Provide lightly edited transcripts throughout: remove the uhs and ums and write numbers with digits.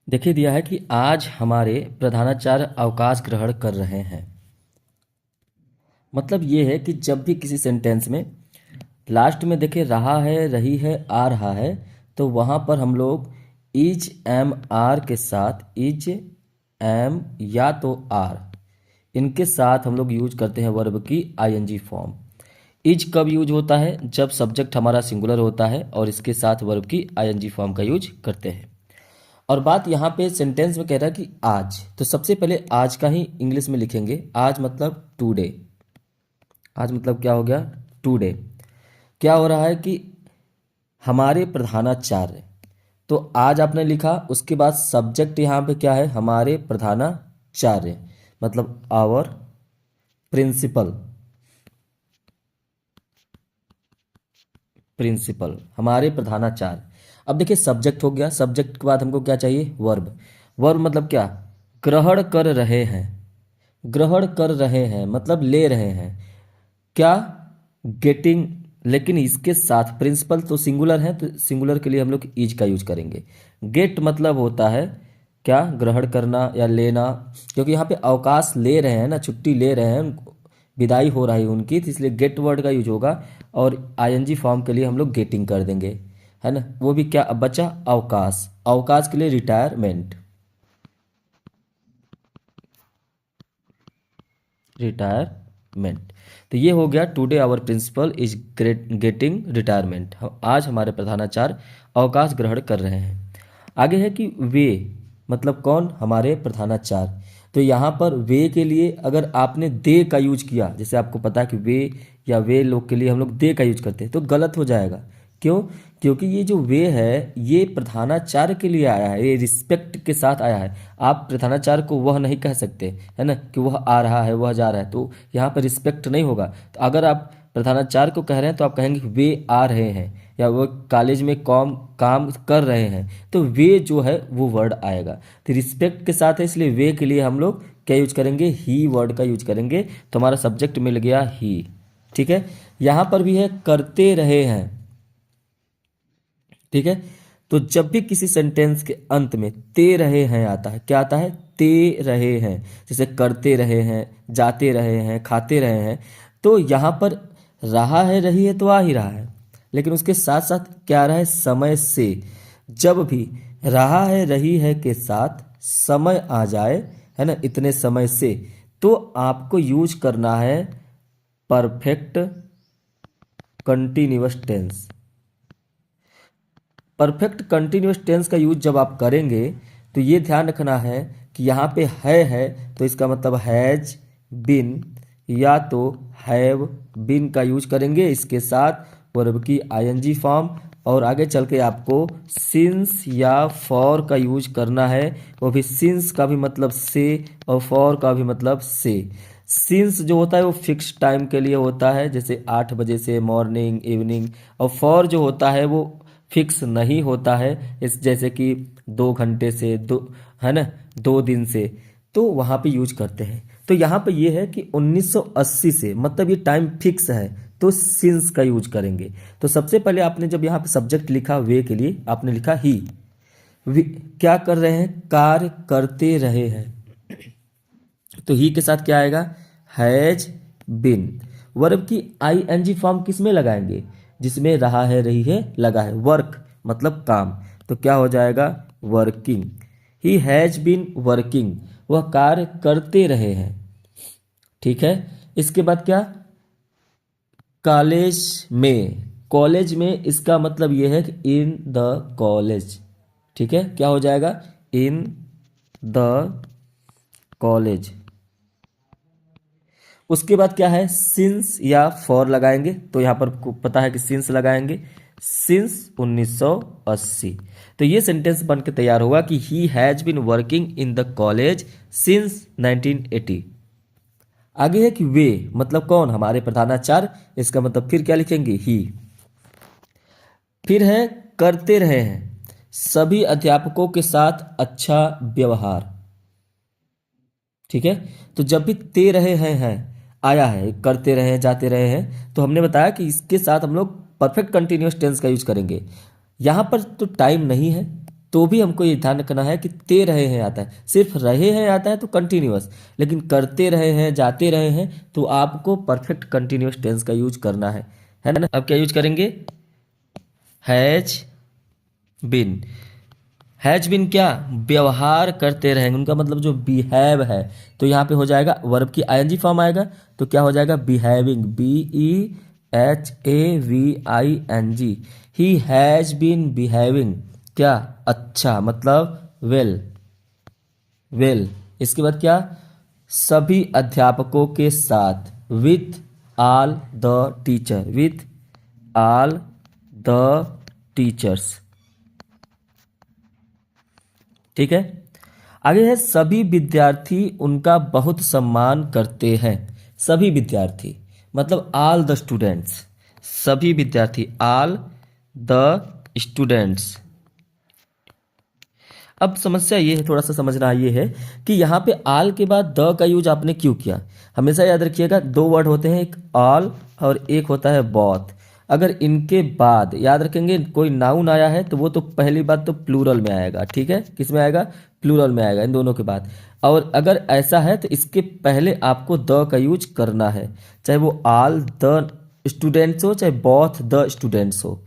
देखिए दिया है कि आज हमारे प्रधानाचार्य अवकाश ग्रहण कर रहे हैं। मतलब ये है कि जब भी किसी सेंटेंस में लास्ट में देखे रहा है, रही है, आ रहा है, तो वहाँ पर हम लोग इज एम आर के साथ इज एम या तो आर इनके साथ हम लोग यूज करते हैं वर्ब की आईएनजी फॉर्म। इज कब यूज होता है? जब सब्जेक्ट हमारा सिंगुलर होता है और इसके साथ वर्ब की आईएनजी फॉर्म का यूज करते हैं। और बात यहाँ पे सेंटेंस में कह रहा है कि आज, तो सबसे पहले आज का ही इंग्लिश में लिखेंगे। आज मतलब टुडे। आज मतलब क्या हो गया? टुडे। क्या हो रहा है कि हमारे प्रधानाचार्य, तो आज आपने लिखा, उसके बाद सब्जेक्ट यहाँ पे क्या है? हमारे प्रधानाचार्य मतलब आवर प्रिंसिपल। प्रिंसिपल हमारे प्रधानाचार्य। अब देखिए सब्जेक्ट हो गया, सब्जेक्ट के बाद हमको क्या चाहिए? वर्ब। वर्ब मतलब क्या? ग्रहण कर रहे हैं। ग्रहण कर रहे हैं मतलब ले रहे हैं। क्या? गेटिंग। लेकिन इसके साथ प्रिंसिपल तो सिंगुलर है, तो सिंगुलर के लिए हम लोग इज का यूज करेंगे। गेट मतलब होता है क्या? ग्रहण करना या लेना, क्योंकि यहाँ पे अवकाश ले रहे हैं ना, छुट्टी ले रहे हैं, विदाई हो रही है उनकी, तो इसलिए गेट वर्ड का यूज होगा। और आईएनजी फॉर्म के लिए हम लोग गेटिंग कर देंगे, है ना। वो भी क्या अब बचा? अवकाश। अवकाश के लिए रिटायरमेंट। रिटायरमेंट। तो ये हो गया today our principal is getting retirement. आज हमारे प्रधानाचार्य अवकाश ग्रहण कर रहे हैं। आगे है कि वे मतलब कौन? हमारे प्रधानाचार्य। तो यहाँ पर वे के लिए अगर आपने दे का यूज किया, जैसे आपको पता है कि वे या वे लोग के लिए हम लोग दे का यूज करते हैं, तो गलत हो जाएगा। क्यों? क्योंकि ये जो वे है ये प्रधानाचार्य के लिए आया है, ये रिस्पेक्ट के साथ आया है। आप प्रधानाचार्य को वह नहीं कह सकते, है ना, कि वह आ रहा है, वह जा रहा है, तो यहाँ पर रिस्पेक्ट नहीं होगा। तो अगर आप प्रधानाचार्य को कह रहे हैं तो आप कहेंगे कि वे आ रहे हैं, या वो कॉलेज में काम कर रहे हैं, तो वे जो है वो वर्ड आएगा। तो रिस्पेक्ट के साथ है, इसलिए वे के लिए हम लोग क्या यूज करेंगे? ही वर्ड का यूज करेंगे। तो हमारा सब्जेक्ट मिल गया ही। ठीक है। यहाँ पर भी है करते रहे हैं। ठीक है। तो जब भी किसी सेंटेंस के अंत में ते रहे हैं आता है, क्या आता है? ते रहे हैं। जैसे करते रहे हैं, जाते रहे हैं, खाते रहे हैं, तो यहाँ पर रहा है, रही है, तो आ ही रहा है, लेकिन उसके साथ साथ क्या आ रहा है? समय से। जब भी रहा है, रही है के साथ समय आ जाए, है ना, इतने समय से, तो आपको यूज करना है perfect continuous tense. Perfect continuous tense का यूज जब आप करेंगे तो ये ध्यान रखना है कि यहाँ पे है तो इसका मतलब हैज बिन या तो हैव बिन का यूज करेंगे, इसके साथ वर्ब की आईएनजी फॉर्म। और आगे चल के आपको सिंस या फॉर का यूज करना है, वो भी सिंस का भी मतलब से और फॉर का भी मतलब से। सिंस जो होता है वो फिक्स टाइम के लिए होता है, जैसे 8 बजे से, मॉर्निंग, इवनिंग। और फॉर जो होता है वो फिक्स नहीं होता है, इस जैसे कि 2 घंटे से, दो, है ना, 2 दिन से, तो वहाँ पे यूज करते हैं। तो यहाँ पे ये है कि 1980 से, मतलब ये टाइम फिक्स है, तो सिंस का यूज करेंगे। तो सबसे पहले आपने जब यहाँ पे सब्जेक्ट लिखा वे के लिए, आपने लिखा ही। क्या कर रहे हैं? कार्य करते रहे हैं, तो ही के साथ क्या आएगा? Has been. वर्ब की आईएनजी फॉर्म किस में लगाएंगे? जिसमें रहा है, रही है, लगा है। वर्क मतलब काम, तो क्या हो जाएगा? Working. He has been working, वह कार्य करते रहे हैं। ठीक है। इसके बाद क्या? कॉलेज में। कॉलेज में इसका मतलब यह है कि इन द कॉलेज। ठीक है। क्या हो जाएगा? इन द कॉलेज। उसके बाद क्या है? सिंस या फॉर लगाएंगे, तो यहां पर पता है कि सिंस लगाएंगे, सिंस 1980। तो ये सेंटेंस बन के तैयार होगा कि he has been working in the college since 1980। आगे है कि वे मतलब कौन? हमारे प्रधानाचार्य। इसका मतलब फिर क्या लिखेंगे? ही। फिर है करते रहे हैं सभी अध्यापकों के साथ अच्छा व्यवहार। ठीक है। तो जब भी ते रहे हैं आया है, करते रहे हैं, जाते रहे हैं, तो हमने बताया कि इसके साथ हम लोग परफेक्ट कंटिन्यूअस टेंस का यूज करेंगे। यहां पर तो टाइम नहीं है, तो भी हमको ये ध्यान रखना है कि ते रहे हैं आता है। सिर्फ रहे हैं आता है तो कंटिन्यूअस, लेकिन करते रहे हैं, जाते रहे हैं, तो आपको परफेक्ट कंटिन्यूअस टेंस का यूज करना है ना। अब क्या यूज करेंगे? Has been. हैज बिन क्या? व्यवहार करते रहेंगे, उनका मतलब जो बिहेव है, तो यहाँ पे हो जाएगा वर्ब की आईएनजी फॉर्म आएगा, तो क्या हो जाएगा? Behaving, BEHAVING। He has been behaving, क्या? अच्छा, मतलब वेल। इसके बाद क्या? सभी अध्यापकों के साथ, with all the teacher, with all the teachers. ठीक है। आगे है सभी विद्यार्थी उनका बहुत सम्मान करते हैं। सभी विद्यार्थी मतलब ऑल द स्टूडेंट्स, सभी विद्यार्थी, ऑल द स्टूडेंट्स। अब समस्या ये है, थोड़ा सा समझना ये है कि यहाँ पे ऑल के बाद द का यूज आपने क्यों किया। हमेशा याद रखिएगा, दो वर्ड होते हैं, एक ऑल और एक होता है बोथ। अगर इनके बाद याद रखेंगे कोई नाउन आया है तो वो तो पहली बात तो प्लूरल में आएगा, ठीक है। किस में आएगा? प्लूरल में आएगा, इन दोनों के बाद। और अगर ऐसा है तो इसके पहले आपको द का यूज करना है, चाहे वो ऑल द स्टूडेंट्स हो, चाहे बोथ द स्टूडेंट्स हो।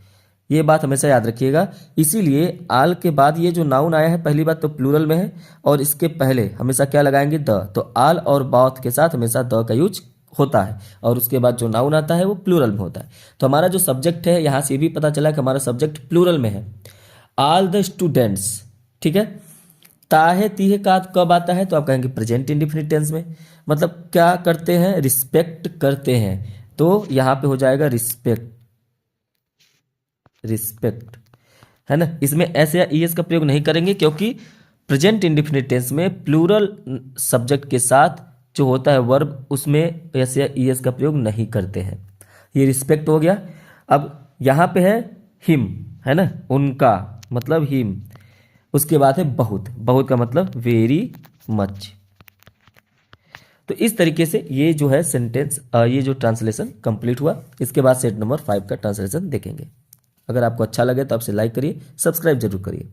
ये बात हमेशा याद रखिएगा। इसीलिए आल के बाद ये जो नाउन आया है, पहली बात तो प्लूरल में है, और इसके पहले हमेशा क्या लगाएंगे? द। तो आल और बोथ के साथ हमेशा द का यूज होता है, और उसके बाद जो नाउन आता है वो प्लूरल में होता है। तो हमारा जो सब्जेक्ट है, यहाँ से भी पता चला कि हमारा सब्जेक्ट प्लूरल में है, ऑल द स्टूडेंट्स। ठीक है। ताहे तीहे का कब आता है? तो आप कहेंगे प्रेजेंट इंडिफिनिट टेंस में। मतलब क्या करते हैं? रिस्पेक्ट करते हैं, तो यहाँ पे हो जाएगा रिस्पेक्ट, है ना। इसमें एस या ईएस का प्रयोग नहीं करेंगे, क्योंकि प्रेजेंट इंडिफिनिट टेंस में प्लूरल सब्जेक्ट के साथ जो होता है वर्ब, उसमें एस या ईएस का प्रयोग नहीं करते हैं। ये रिस्पेक्ट हो गया। अब यहाँ पे है हिम, है ना, उनका मतलब हिम। उसके बाद है बहुत, बहुत का मतलब वेरी मच। तो इस तरीके से ये जो है सेंटेंस, ये जो ट्रांसलेशन कंप्लीट हुआ। इसके बाद सेट नंबर 5 का ट्रांसलेशन देखेंगे। अगर आपको अच्छा लगे तो आपसे लाइक करिए, सब्सक्राइब जरूर करिए।